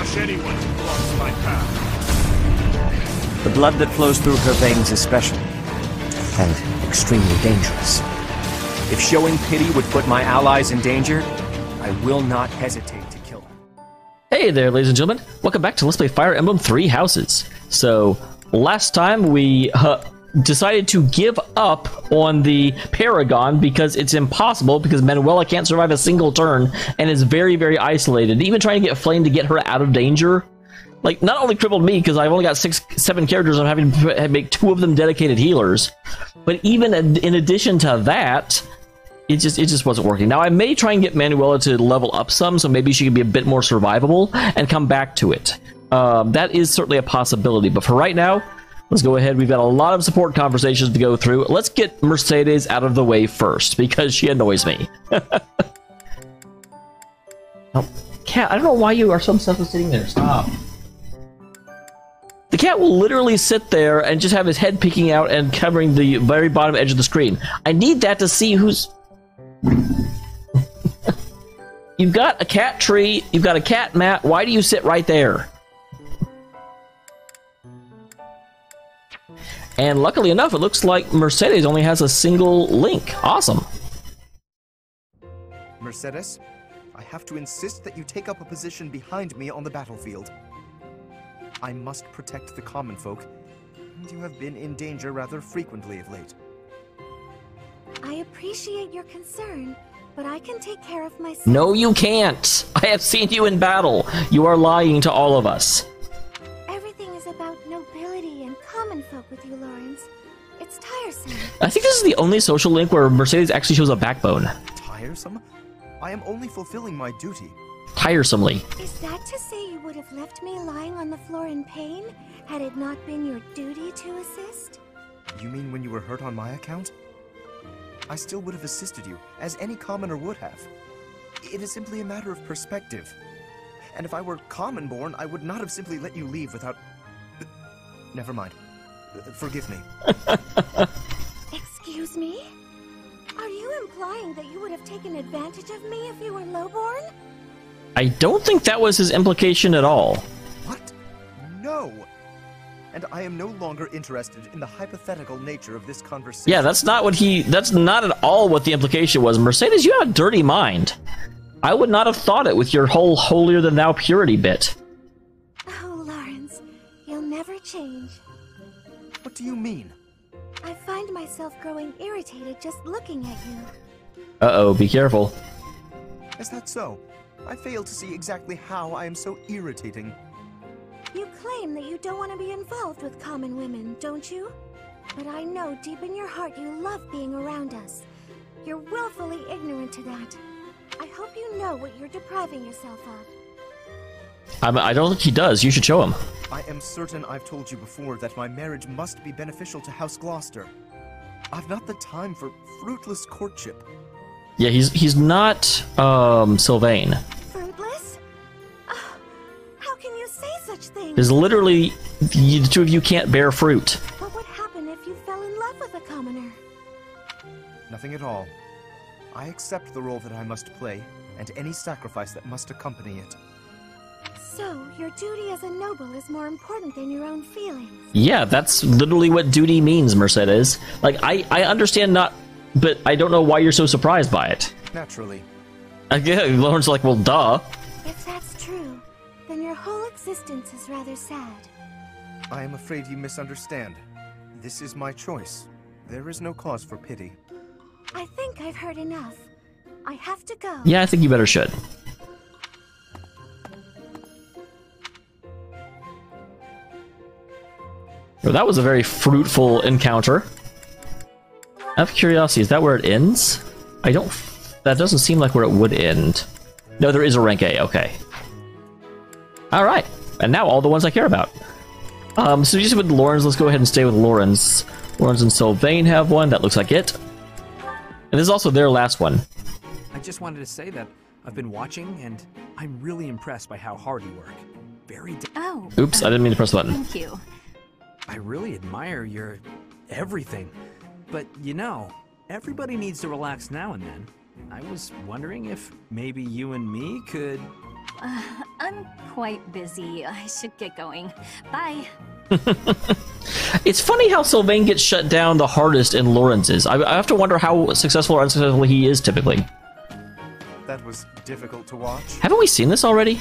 crush anyone who blocks my path. The blood that flows through her veins is special, and extremely dangerous. If showing pity would put my allies in danger, I will not hesitate to kill her. Hey there, ladies and gentlemen. Welcome back to Let's Play Fire Emblem Three Houses. So, last time we decided to give up on the Paragon because it's impossible, because Manuela can't survive a single turn and is very, very isolated. Even trying to get Flame to get her out of danger, like, not only crippled me because I've only got 7 characters, I'm having to make 2 of them dedicated healers, but even in addition to that, it just wasn't working. Now, I may try and get Manuela to level up some, so maybe she can be a bit more survivable and come back to it. That is certainly a possibility, but for right now, let's go ahead. We've got a lot of support conversations to go through. Let's get Mercedes out of the way first, because she annoys me. Oh, cat, I don't know why you are so obsessed with sitting there. Stop. The cat will literally sit there and just have his head peeking out and covering the very bottom edge of the screen. I need that to see who's... You've got a cat tree, you've got a cat mat, why do you sit right there? And luckily enough, it looks like Mercedes only has a single link. Awesome. Mercedes, I have to insist that you take up a position behind me on the battlefield. I must protect the common folk, and you have been in danger rather frequently of late. I appreciate your concern, but I can take care of myself. No, you can't. I have seen you in battle. You are lying to all of us. Everything is about nobility and common folk with you, Lorenz. It's tiresome. I think this is the only social link where Mercedes actually shows a backbone. Tiresome? I am only fulfilling my duty. Tiresomely. Is that to say you would have left me lying on the floor in pain, had it not been your duty to assist? You mean when you were hurt on my account? I still would have assisted you, as any commoner would have. It is simply a matter of perspective. And if I were common-born, I would not have simply let you leave without... Never mind. Forgive me. Excuse me? Are you implying that you would have taken advantage of me if you were lowborn? I don't think that was his implication at all. What? No! And I am no longer interested in the hypothetical nature of this conversation. Yeah, that's not at all what the implication was. Mercedes, you have a dirty mind. I would not have thought it with your whole holier-than-thou purity bit. Oh, Lorenz, you'll never change. What do you mean? I find myself growing irritated just looking at you. Uh-oh, be careful. Is that so? I fail to see exactly how I am so irritating. You claim that you don't want to be involved with common women, don't you? But I know deep in your heart you love being around us. You're willfully ignorant to that. I hope you know what you're depriving yourself of. I don't think he does. You should show him. I am certain I've told you before that my marriage must be beneficial to House Gloucester. I've not the time for fruitless courtship. Yeah, he's not Sylvain. Fruitless? Oh, how can you say such things? There's literally the 2 of you can't bear fruit. What would happen if you fell in love with a commoner? Nothing at all. I accept the role that I must play, and any sacrifice that must accompany it. So, your duty as a noble is more important than your own feelings? Yeah, that's literally what duty means, Mercedes. Like, I understand not, but I don't know why you're so surprised by it. Naturally. Again, Lauren's like, well, duh. If that's true, then your whole existence is rather sad. I am afraid you misunderstand. This is my choice. There is no cause for pity. I think I've heard enough. I have to go. Yeah, I think you better should. Well, that was a very fruitful encounter. Out of curiosity, is that where it ends? I don't... That doesn't seem like where it would end. No, there is a rank A, okay. Alright, and now all the ones I care about. So just with Lorenz, let's go ahead and stay with Lorenz. Lorenz and Sylvain have one, that looks like it. And this is also their last one. I just wanted to say that I've been watching, and I'm really impressed by how hard you work. Very... Oh. Oops, I didn't mean to press the button. Thank you. I really admire your everything. But, you know, everybody needs to relax now and then. I was wondering if maybe you and me could... I'm quite busy. I should get going. Bye. It's funny how Sylvain gets shut down the hardest in Lorenz's. I have to wonder how successful or unsuccessful he is typically. That was difficult to watch. Haven't we seen this already?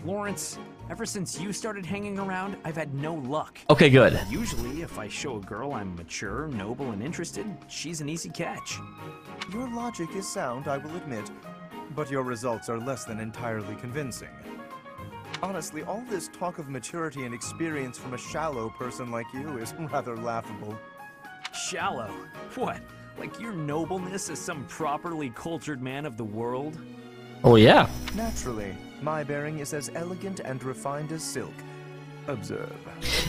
Lorenz, ever since you started hanging around, I've had no luck. Okay, good. Usually, if I show a girl I'm mature, noble, and interested, she's an easy catch. Your logic is sound, I will admit, but your results are less than entirely convincing. Honestly, all this talk of maturity and experience from a shallow person like you is rather laughable. Shallow? What? Like your nobleness as some properly cultured man of the world? Oh, yeah. Naturally, my bearing is as elegant and refined as silk. Observe.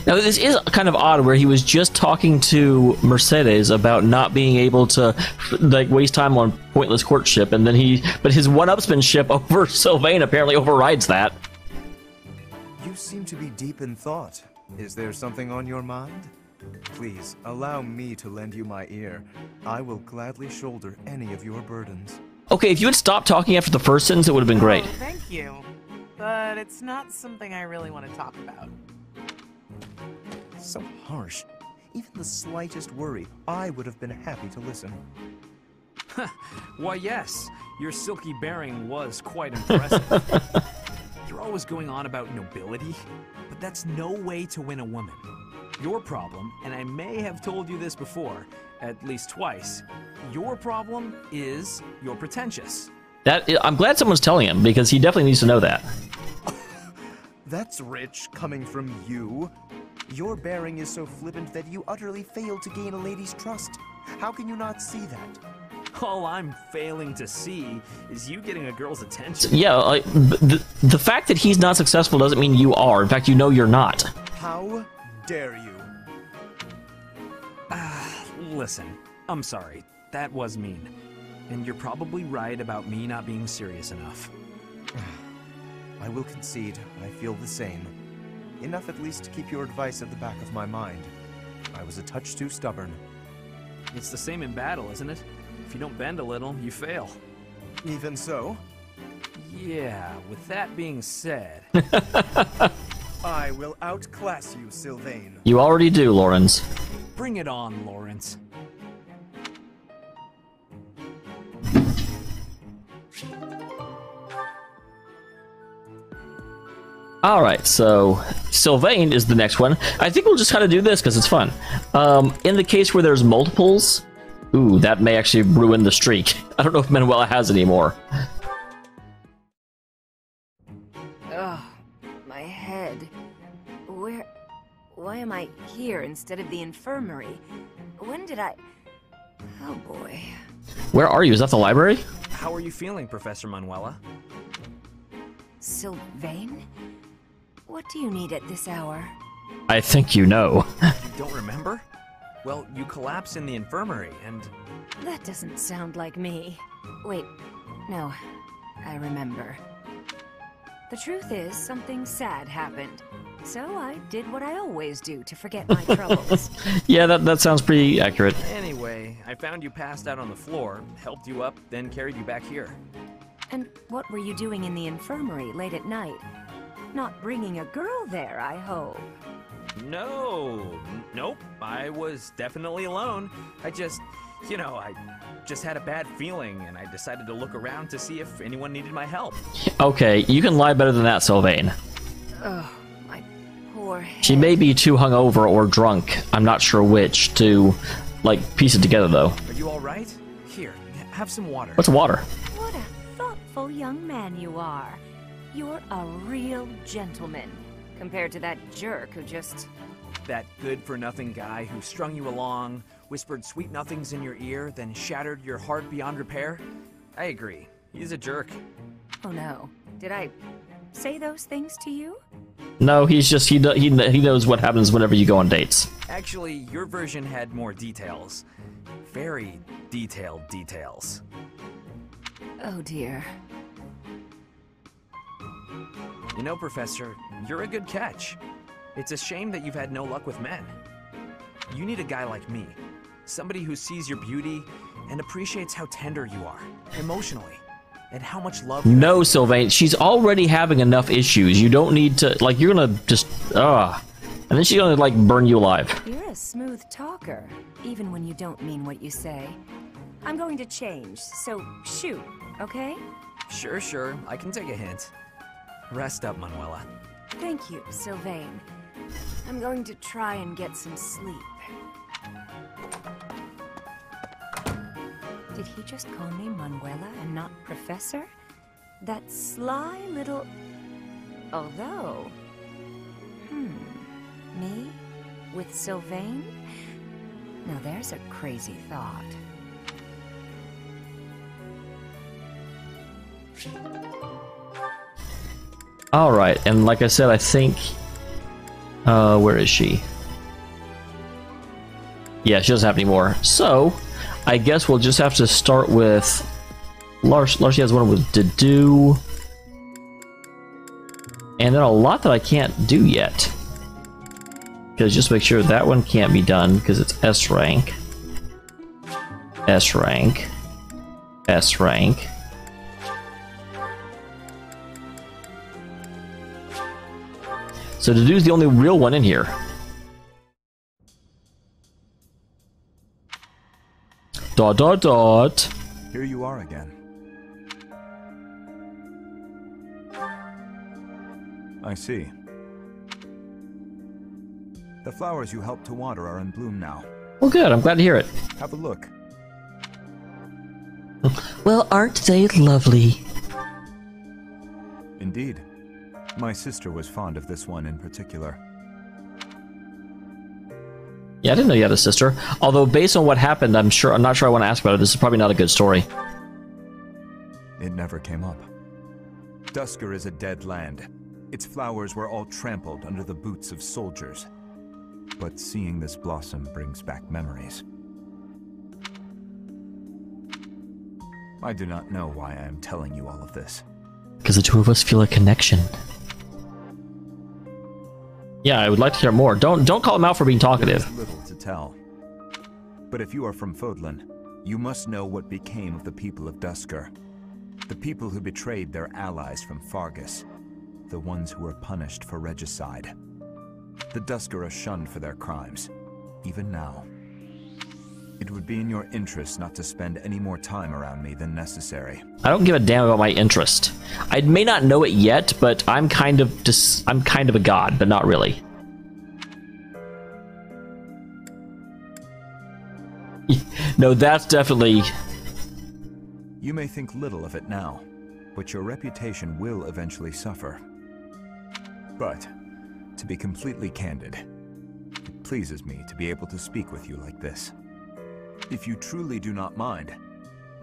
Now, this is kind of odd where he was just talking to Mercedes about not being able to like waste time on pointless courtship, and then but his one-upsmanship over Sylvain apparently overrides that. You seem to be deep in thought. Is there something on your mind? Please, allow me to lend you my ear. I will gladly shoulder any of your burdens. Okay, if you had stopped talking after the first sentence, it would have been great. Oh, thank you. But it's not something I really want to talk about. So harsh. Even the slightest worry, I would have been happy to listen. Why, yes. Your silky bearing was quite impressive. You're always going on about nobility, but that's no way to win a woman. Your problem, and I may have told you this before, at least twice, your problem is you're pretentious. I'm glad someone's telling him, because he definitely needs to know that. That's rich, coming from you. Your bearing is so flippant that you utterly fail to gain a lady's trust. How can you not see that? All I'm failing to see is you getting a girl's attention. Yeah, the fact that he's not successful doesn't mean you are. In fact, you know you're not. How dare you? Listen, I'm sorry. That was mean. And you're probably right about me not being serious enough. I will concede, I feel the same. Enough at least to keep your advice at the back of my mind. I was a touch too stubborn. It's the same in battle, isn't it? If you don't bend a little, you fail. Even so? Yeah, with that being said... I will outclass you, Sylvain. You already do, Lorenz. Bring it on, Lorenz. Alright, so Sylvain is the next one. I think we'll just kind of do this because it's fun. In the case where there's multiples, ooh, that may actually ruin the streak. I don't know if Manuela has any more. Ugh, my head. Why am I here instead of the infirmary? When did I... Oh boy. Where are you? Is that the library? How are you feeling, Professor Manuela? Sylvain? What do you need at this hour? I think you know. You don't remember? Well, you collapsed in the infirmary, and... That doesn't sound like me. Wait, no, I remember. The truth is, something sad happened. So I did what I always do to forget my troubles. Yeah, that sounds pretty accurate. Anyway, I found you passed out on the floor, helped you up, then carried you back here. And what were you doing in the infirmary late at night? Not bringing a girl there, I hope. Nope, I was definitely alone. I just had a bad feeling, and I decided to look around to see if anyone needed my help. Okay, you can lie better than that, Sylvain. Ugh, my poor head. She may be too hungover or drunk. I'm not sure which to, piece it together, though. Are you alright? Here, have some water. What's water? What a thoughtful young man you are. You're a real gentleman, compared to that jerk who just... That good-for-nothing guy who strung you along, whispered sweet nothings in your ear, then shattered your heart beyond repair? I agree. He's a jerk. Oh no. Did I say those things to you? No, he's just, he knows what happens whenever you go on dates. Actually, your version had more details. Very detailed details. Oh dear. You know, Professor, you're a good catch. It's a shame that you've had no luck with men. You need a guy like me. Somebody who sees your beauty and appreciates how tender you are, emotionally. and how much love. No, Sylvain, she's already having enough issues. You don't need to, like, you're gonna just, and then she's gonna, like, burn you alive. You're a smooth talker, even when you don't mean what you say. I'm going to change, so shoot, okay? Sure, I can take a hint. Rest up, Manuela. Thank you, Sylvain. I'm going to try and get some sleep. Did he just call me Manuela and not Professor? That sly little... Although... Me? With Sylvain? Now there's a crazy thought. Alright, and like I said, I think... where is she? Yeah, she doesn't have any more. So, I guess we'll just have to start with... Lars has one with to do. And then a lot that I can't do yet. Because just make sure that one can't be done, because it's S rank. S rank. S rank. So to do is the only real one in here. Dot dot dot. Here you are again. I see. The flowers you helped to water are in bloom now. Well, good. I'm glad to hear it. Have a look. Well, aren't they lovely? Indeed. My sister was fond of this one in particular. Yeah, I didn't know you had a sister. Although, based on what happened, I'm not sure I want to ask about it. This is probably not a good story. It never came up. Dusker is a dead land. Its flowers were all trampled under the boots of soldiers. But seeing this blossom brings back memories. I do not know why I am telling you all of this. Because the two of us feel a connection. Yeah, I would like to hear more. Don't call him out for being talkative. There is little to tell. But if you are from Fodlan, you must know what became of the people of Dusker. The people who betrayed their allies from Fargus. The ones who were punished for regicide. The Dusker are shunned for their crimes, even now. It would be in your interest not to spend any more time around me than necessary. I don't give a damn about my interest. I may not know it yet, but I'm kind of a god, but not really. No, that's definitely... You may think little of it now, but your reputation will eventually suffer. But, to be completely candid, it pleases me to be able to speak with you like this. If you truly do not mind,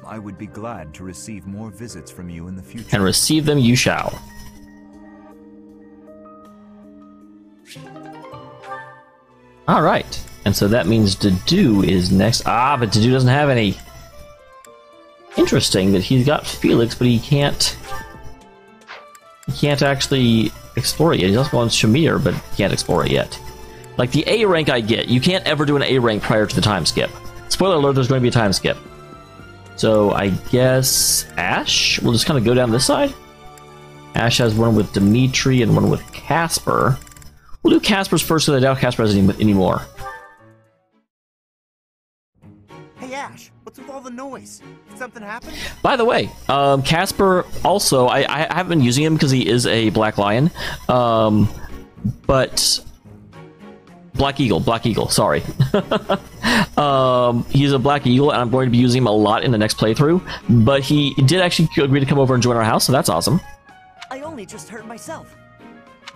I would be glad to receive more visits from you in the future. And receive them you shall. Alright, and so that means Dedue is next. But Dedue doesn't have any. Interesting that he's got Felix, but he can't actually explore it yet. He's also on Shamir, but he can't explore it yet. Like the A rank I get, you can't ever do an A rank prior to the time skip. Spoiler alert, there's going to be a time skip. So I guess Ash? We'll just kind of go down this side. Ash has one with Dimitri and one with Casper. We'll do Casper's first, so I doubt Casper has any more. Hey Ash, what's with all the noise? Did something happen? By the way, Casper also, I haven't been using him because he is a Black Lion. But... Black Eagle, sorry. He's a Black Eagle, and I'm going to be using him a lot in the next playthrough. But he did actually agree to come over and join our house, so that's awesome. I only just heard myself.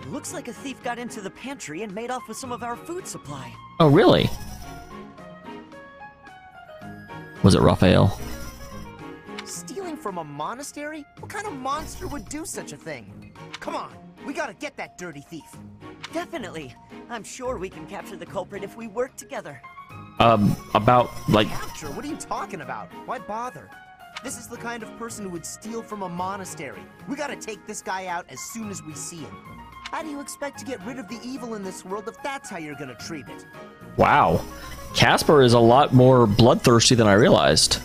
Looks like a thief got into the pantry and made off with some of our food supply. Oh, really? Was it Raphael? Stealing from a monastery? What kind of monster would do such a thing? Come on, we gotta get that dirty thief. Definitely. I'm sure we can capture the culprit if we work together. About, like... Capture? What are you talking about? Why bother? This is the kind of person who would steal from a monastery. We gotta take this guy out as soon as we see him. How do you expect to get rid of the evil in this world if that's how you're gonna treat it? Wow. Casper is a lot more bloodthirsty than I realized.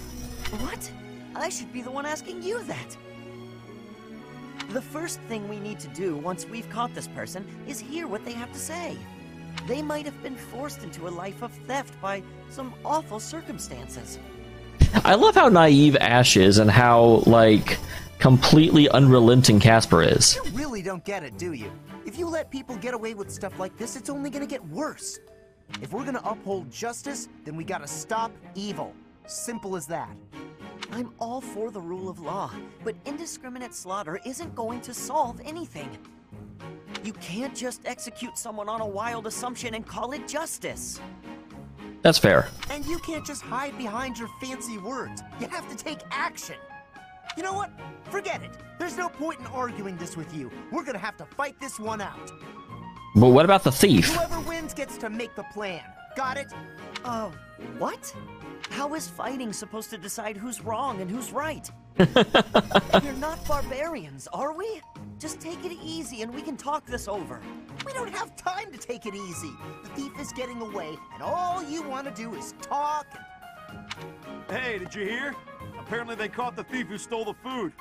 What? I should be the one asking you that. The first thing we need to do once we've caught this person is hear what they have to say. They might have been forced into a life of theft by some awful circumstances. I love how naive Ash is and how, like, completely unrelenting Casper is. You really don't get it, do you? If you let people get away with stuff like this, it's only gonna get worse. If we're gonna uphold justice, then we gotta stop evil. Simple as that. I'm all for the rule of law, but indiscriminate slaughter isn't going to solve anything. You can't just execute someone on a wild assumption and call it justice. That's fair. And you can't just hide behind your fancy words. You have to take action. You know what? Forget it. There's no point in arguing this with you. We're gonna have to fight this one out. But what about the thief? Whoever wins gets to make the plan. Got it? What? How is fighting supposed to decide who's wrong and who's right? We're not barbarians, are we? Just take it easy and we can talk this over. We don't have time to take it easy. The thief is getting away, and all you want to do is talk. Hey, did you hear? Apparently they caught the thief who stole the food.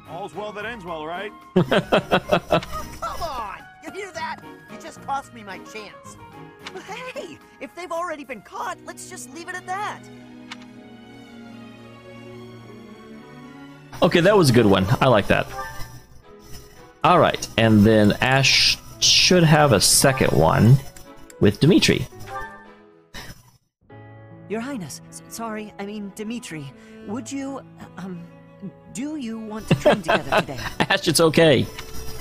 All's well that ends well, right? Come on! You hear that? You just cost me my chance. Hey, if they've already been caught, let's just leave it at that. Okay, that was a good one. I like that. Alright, and then Ash should have a second one with Dimitri. Your Highness, sorry, I mean Dimitri, would you, do you want to train together today? Ash, it's okay.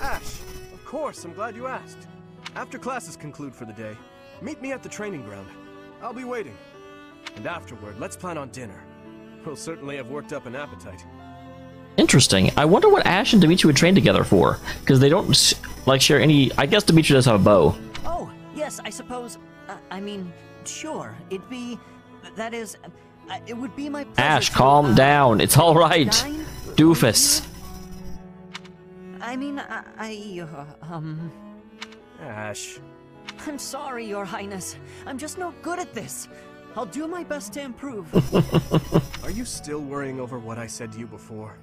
Ash, of course, I'm glad you asked. After classes conclude for the day, meet me at the training ground. I'll be waiting. And afterward, let's plan on dinner. We'll certainly have worked up an appetite. Interesting. I wonder what Ash and Dimitri would train together for, because they don't like share any. I guess Dimitri does have a bow. Oh, yes, I suppose. I mean, sure. It'd be. That is. It would be my pleasure. Ash, calm down. It's all right. Dine? Doofus. I mean, Ash. I'm sorry, Your Highness. I'm just no good at this. I'll do my best to improve. Are you still worrying over what I said to you before?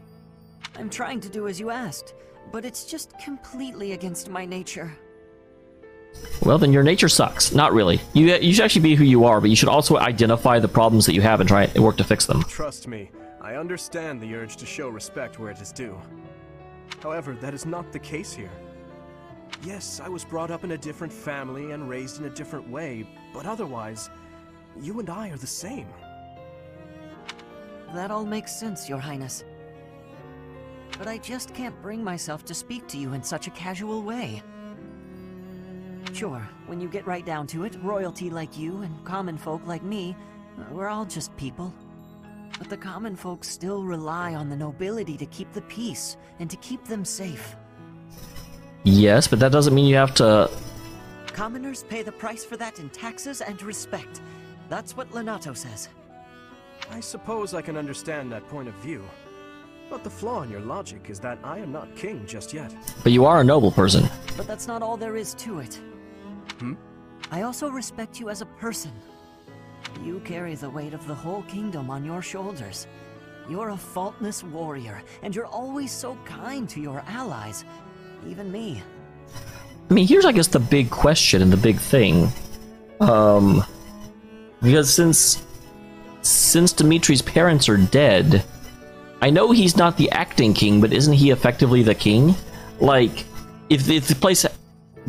I'm trying to do as you asked, but it's just completely against my nature. Well, then your nature sucks. Not really. You should actually be who you are, but you should also identify the problems that you have and try and work to fix them. Trust me, I understand the urge to show respect where it is due. However, that is not the case here. Yes, I was brought up in a different family and raised in a different way, but otherwise, you and I are the same. That all makes sense, Your Highness. But I just can't bring myself to speak to you in such a casual way. Sure, when you get right down to it, royalty like you and common folk like me, we're all just people. But the common folk still rely on the nobility to keep the peace and to keep them safe. Yes, but that doesn't mean you have to... Commoners pay the price for that in taxes and respect. That's what Lenato says. I suppose I can understand that point of view. But the flaw in your logic is that I am not king just yet. But you are a noble person. But that's not all there is to it. I also respect you as a person. You carry the weight of the whole kingdom on your shoulders. You're a faultless warrior, and you're always so kind to your allies. Even me. I mean, here's, I guess, the big question and the big thing. Because since Dimitri's parents are dead, I know he's not the acting king, but isn't he effectively the king? Like, if the place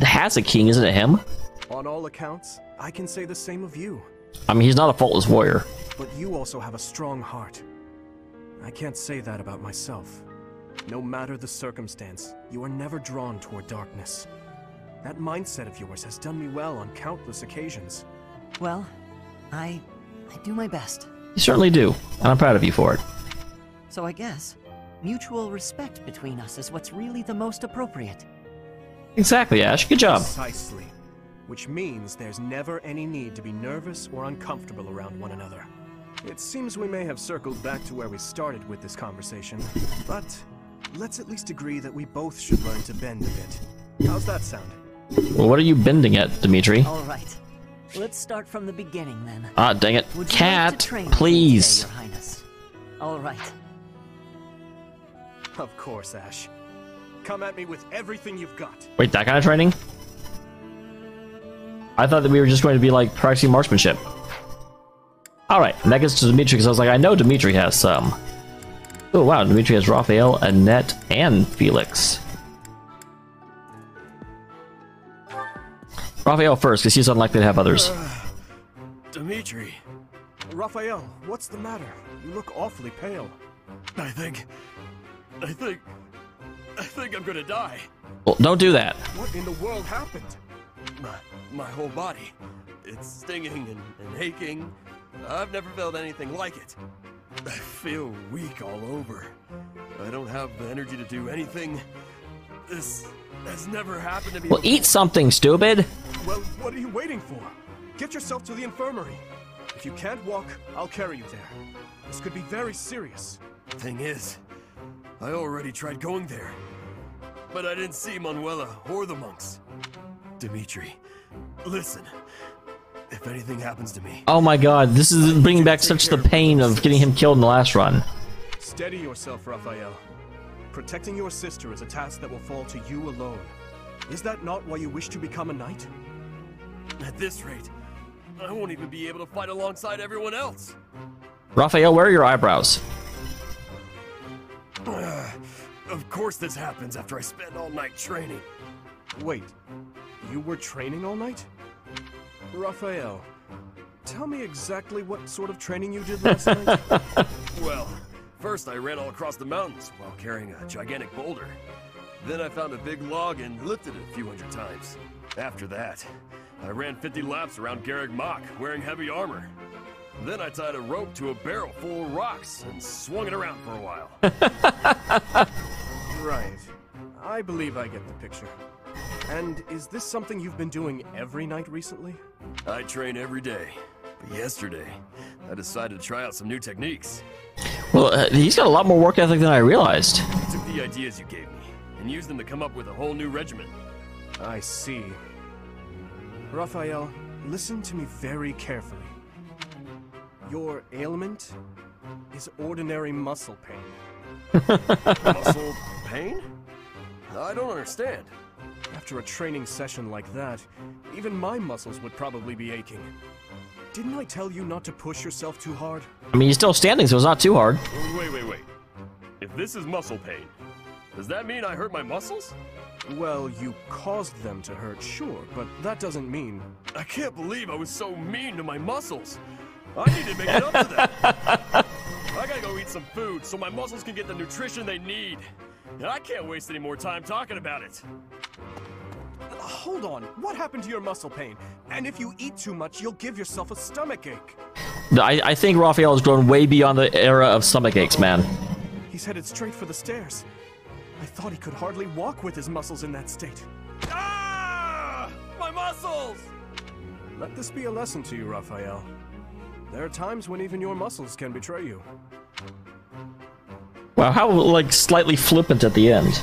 has a king, isn't it him? On all accounts, I can say the same of you. I mean, he's not a faultless warrior. But you also have a strong heart. I can't say that about myself. No matter the circumstance, you are never drawn toward darkness. That mindset of yours has done me well on countless occasions. Well, I do my best. You certainly do, and I'm proud of you for it. So I guess mutual respect between us is what's really the most appropriate. Exactly, Ash. Good job. Precisely. Which means there's never any need to be nervous or uncomfortable around one another. It seems we may have circled back to where we started with this conversation, but let's at least agree that we both should learn to bend a bit. How's that sound? Well, what are you bending at, Dimitri? All right. Let's start from the beginning, then. Ah, dang it. Would you Cat, like to train please. today, Your Highness? All right. Of course, Ash. Come at me with everything you've got. Wait, that kind of training? I thought that we were just going to be like practicing marksmanship. Alright, and that gets to Dimitri because I was like, I know Dimitri has some. Oh wow, Dimitri has Raphael, Annette, and Felix. Raphael first, because he's unlikely to have others. Dimitri. Raphael, what's the matter? You look awfully pale. I think I'm gonna die. Well, don't do that. What in the world happened? My whole body. It's stinging and aching. I've never felt anything like it. I feel weak all over. I don't have the energy to do anything. This has never happened to me Well, before. eat something, stupid. Well, what are you waiting for? Get yourself to the infirmary. If you can't walk, I'll carry you there. This could be very serious. Thing is, I already tried going there. But I didn't see Manuela or the monks. Dimitri, listen. If anything happens to me... Oh my god, this is bringing back such the pain of getting him killed in the last run. Steady yourself, Raphael. Protecting your sister is a task that will fall to you alone. Is that not why you wish to become a knight? At this rate, I won't even be able to fight alongside everyone else. Raphael, where are your eyebrows? Of course this happens after I spend all night training. Wait, you were training all night? Raphael, tell me exactly what sort of training you did last night. Well, first I ran all across the mountains while carrying a gigantic boulder. Then I found a big log and lifted it a few hundred times. After that, I ran 50 laps around Garreg Mach wearing heavy armor. Then I tied a rope to a barrel full of rocks and swung it around for a while. Right. I believe I get the picture. And is this something you've been doing every night recently? I train every day. But yesterday, I decided to try out some new techniques. Well, he's got a lot more work ethic than I realized. I took the ideas you gave me and used them to come up with a whole new regimen. I see. Raphael, listen to me very carefully. Your ailment is ordinary muscle pain. Muscle pain? I don't understand. After a training session like that, even my muscles would probably be aching. Didn't I tell you not to push yourself too hard? I mean, he's still standing, so it's not too hard. Wait. If this is muscle pain, does that mean I hurt my muscles? Well, you caused them to hurt, sure, but that doesn't mean... I can't believe I was so mean to my muscles. I need to make it up to them. I gotta go eat some food so my muscles can get the nutrition they need. And I can't waste any more time talking about it. Hold on, what happened to your muscle pain? And if you eat too much, you'll give yourself a stomachache. I think Raphael has grown way beyond the era of stomach aches, man. He's headed straight for the stairs. I thought he could hardly walk with his muscles in that state. Ah! My muscles! Let this be a lesson to you, Raphael. There are times when even your muscles can betray you. Wow, how, like, slightly flippant at the end.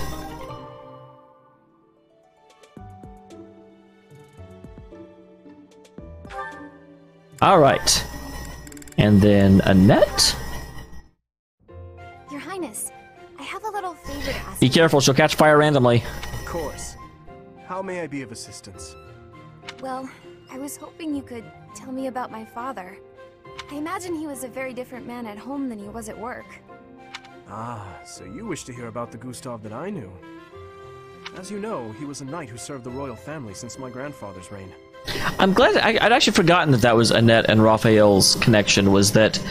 Alright. And then Annette? Your Highness, I have a little favor to ask. Be careful, she'll catch fire randomly. Of course. How may I be of assistance? Well, I was hoping you could tell me about my father. I imagine he was a very different man at home than he was at work. Ah, so you wish to hear about the Gustav that I knew. As you know, he was a knight who served the royal family since my grandfather's reign. I'm glad I'd actually forgotten that was Annette and Raphael's connection, was that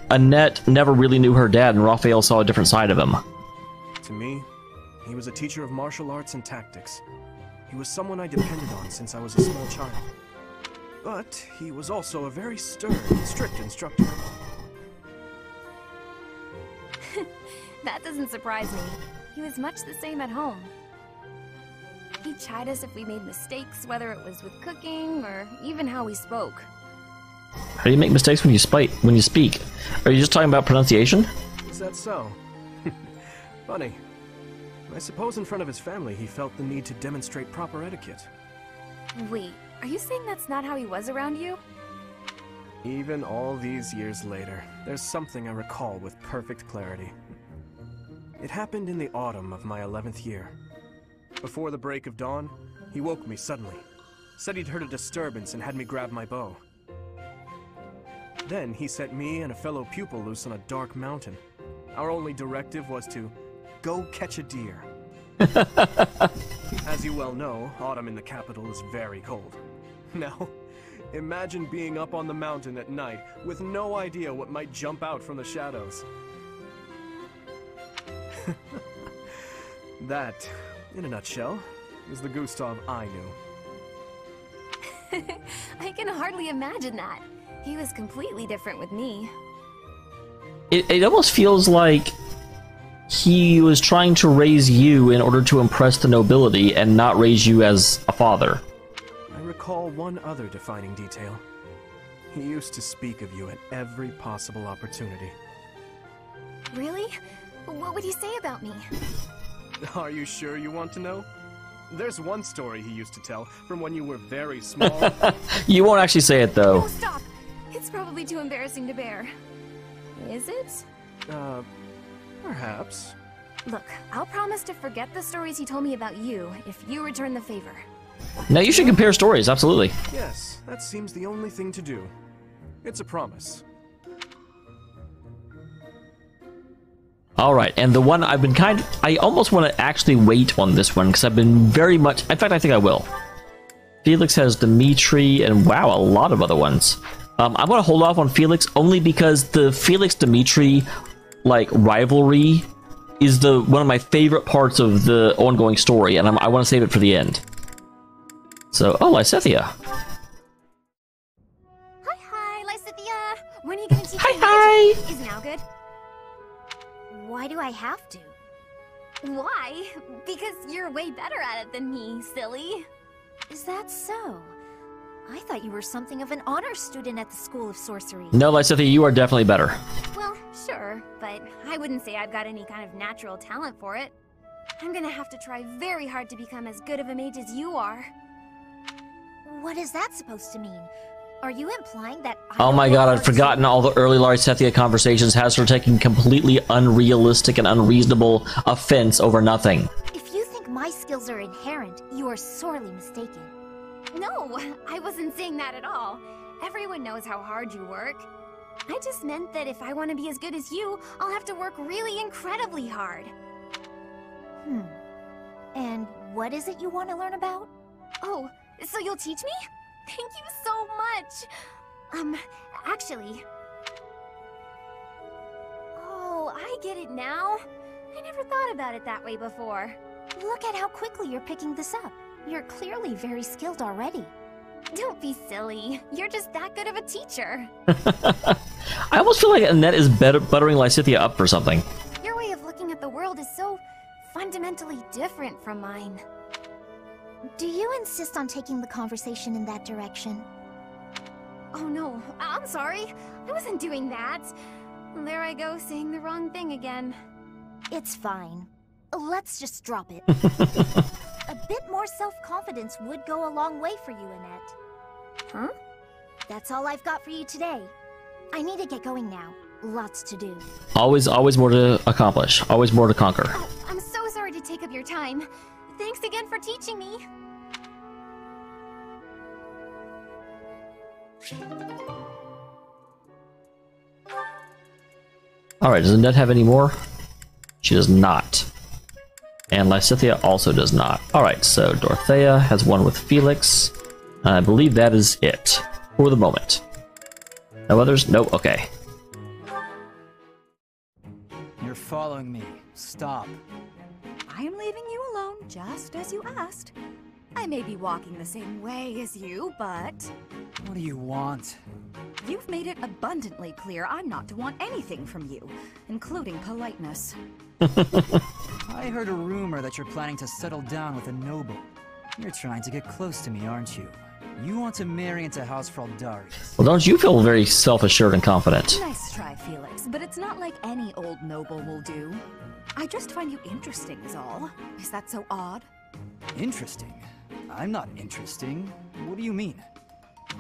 Annette never really knew her dad and Raphael saw a different side of him. To me, he was a teacher of martial arts and tactics. He was someone I depended on since I was a small child. But he was also a very stern and strict instructor. That doesn't surprise me. He was much the same at home. He'd chide us if we made mistakes, whether it was with cooking or even how we spoke. How do you make mistakes when you speak? Are you just talking about pronunciation? Is that so? Funny. I suppose in front of his family he felt the need to demonstrate proper etiquette. Wait, are you saying that's not how he was around you? Even all these years later, there's something I recall with perfect clarity. It happened in the autumn of my 11th year. Before the break of dawn, he woke me suddenly. Said he'd heard a disturbance and had me grab my bow. Then he sent me and a fellow pupil loose on a dark mountain. Our only directive was to go catch a deer. As you well know, autumn in the capital is very cold. Now, imagine being up on the mountain at night with no idea what might jump out from the shadows. That, in a nutshell, is the Gustav I knew. I can hardly imagine that. He was completely different with me. It almost feels like he was trying to raise you in order to impress the nobility and not raise you as a father. I recall one other defining detail. He used to speak of you at every possible opportunity. Really? What would he say about me? Are you sure you want to know? There's one story he used to tell from when you were very small. You won't actually say it, though. Oh, stop! It's probably too embarrassing to bear. Is it? Perhaps. Look, I'll promise to forget the stories he told me about you if you return the favor. Now, you should compare stories, absolutely. Yes, that seems the only thing to do. It's a promise. Alright, and the one I've been I almost want to actually wait on this one, because I've been very much... In fact, I think I will. Felix has Dimitri, and wow, a lot of other ones. I'm going to hold off on Felix, only because the Felix-Dimitri, like, rivalry is one of my favorite parts of the ongoing story, and I want to save it for the end. So, oh, Lysithea. Hi, Lysithea! When are you going to teach me magic? Is now good? Why do I have to? Why? Because you're way better at it than me, silly. Is that so? I thought you were something of an honor student at the School of Sorcery. No, Lysithea, you are definitely better. Well, sure, but I wouldn't say I've got any kind of natural talent for it. I'm gonna have to try very hard to become as good of a mage as you are. What is that supposed to mean? Are you implying that Oh my god, I'd forgotten all the early Lysithea conversations has her taking completely unrealistic and unreasonable offense over nothing. If you think my skills are inherent, you are sorely mistaken. No, I wasn't saying that at all. Everyone knows how hard you work. I just meant that if I want to be as good as you, I'll have to work really incredibly hard. And what is it you want to learn about? Oh, so you'll teach me? Thank you so much! Actually... Oh, I get it now. I never thought about it that way before. Look at how quickly you're picking this up. You're clearly very skilled already. Don't be silly. You're just that good of a teacher. I almost feel like Annette is buttering Lysithea up for something. Your way of looking at the world is so fundamentally different from mine. Do you insist on taking the conversation in that direction? Oh no, I'm sorry. I wasn't doing that. There I go, saying the wrong thing again. It's fine. Let's just drop it. A bit more self-confidence would go a long way for you, Annette. Huh? That's all I've got for you today. I need to get going now. Lots to do. Always more to accomplish. Always more to conquer. Oh, I'm so sorry to take up your time. Thanks again for teaching me. Alright, does Annette have any more? She does not. And Lysithea also does not. Alright, so Dorothea has one with Felix. I believe that is it. For the moment. No others? Nope, okay. You're following me. Stop. I am leaving you alone, just as you asked. I may be walking the same way as you, but... What do you want? You've made it abundantly clear I'm not to want anything from you, including politeness. I heard a rumor that you're planning to settle down with a noble. You're trying to get close to me, aren't you? You want to marry into House Fraldarius. Well, don't you feel very self-assured and confident? Nice try, Felix, but it's not like any old noble will do. I just find you interesting is all. Is that so odd? Interesting? I'm not interesting. What do you mean?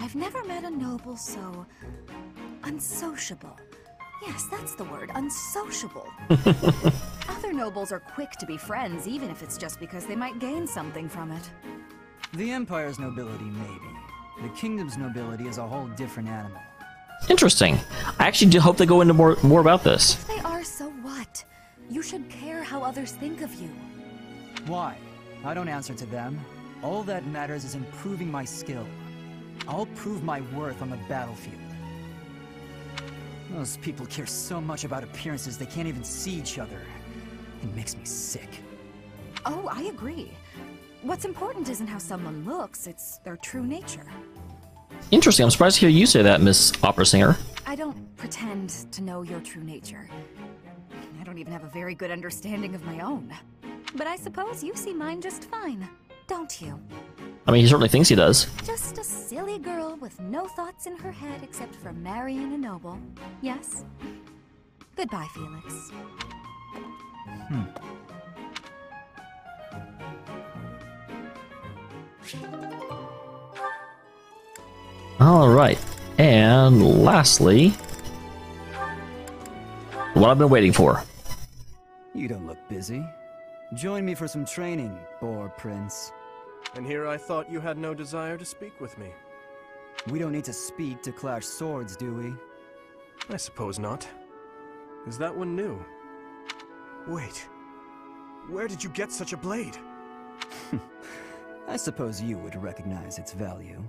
I've never met a noble so... unsociable. Yes, that's the word, unsociable. Other nobles are quick to be friends, even if it's just because they might gain something from it. The Empire's nobility, maybe. The Kingdom's nobility is a whole different animal. Interesting. I actually do hope they go into more about this. If they are, so what? You should care how others think of you. Why? I don't answer to them. All that matters is improving my skill. I'll prove my worth on the battlefield. Those people care so much about appearances they can't even see each other. It makes me sick. Oh, I agree. What's important isn't how someone looks, it's their true nature. Interesting. I'm surprised to hear you say that, Miss Opera Singer. I don't pretend to know your true nature. I don't even have a very good understanding of my own. But I suppose you see mine just fine, don't you? I mean, he certainly thinks he does. Just a silly girl with no thoughts in her head except for marrying a noble. Yes? Goodbye, Felix. Alright. And lastly, what I've been waiting for. You don't look busy. Join me for some training, Boar Prince. And here I thought you had no desire to speak with me. We don't need to speak to clash swords, do we? I suppose not. Is that one new? Wait. Where did you get such a blade? I suppose you would recognize its value.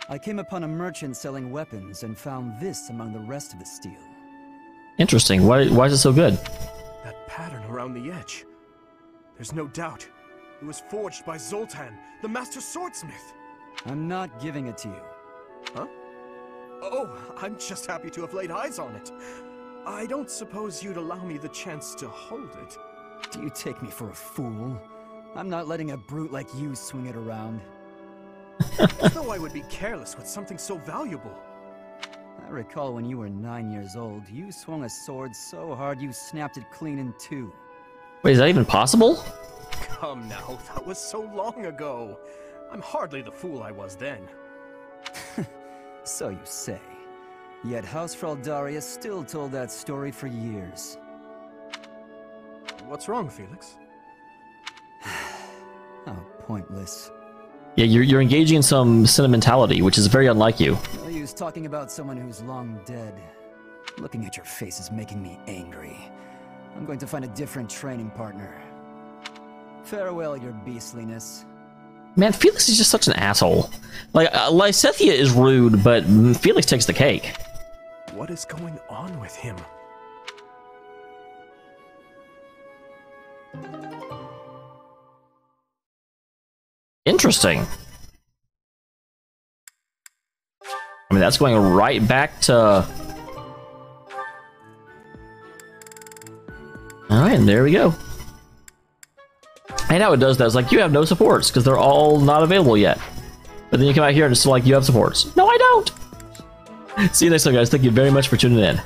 I came upon a merchant selling weapons and found this among the rest of the steel. Interesting. Why is it so good? That pattern around the edge. There's no doubt. It was forged by Zoltan, the master swordsmith. I'm not giving it to you. Huh? Oh, I'm just happy to have laid eyes on it. I don't suppose you'd allow me the chance to hold it. Do you take me for a fool? I'm not letting a brute like you swing it around. As though I would be careless with something so valuable. I recall when you were 9 years old, you swung a sword so hard you snapped it clean in two. Wait, is that even possible? Come now, that was so long ago. I'm hardly the fool I was then. So you say. Yet House Fraldaria still told that story for years. What's wrong, Felix? How pointless. Yeah, you're engaging in some sentimentality, which is very unlike you. No use talking about someone who's long dead. Looking at your face is making me angry. I'm going to find a different training partner. Farewell, your beastliness. Man, Felix is just such an asshole. Like, Lysethia is rude, but Felix takes the cake. What is going on with him? Interesting. I mean, that's going right back to... Alright, and there we go. And how it does that is like, you have no supports, because they're all not available yet. But then you come out here and it's like, you have supports. No, I don't! See you next time, guys. Thank you very much for tuning in.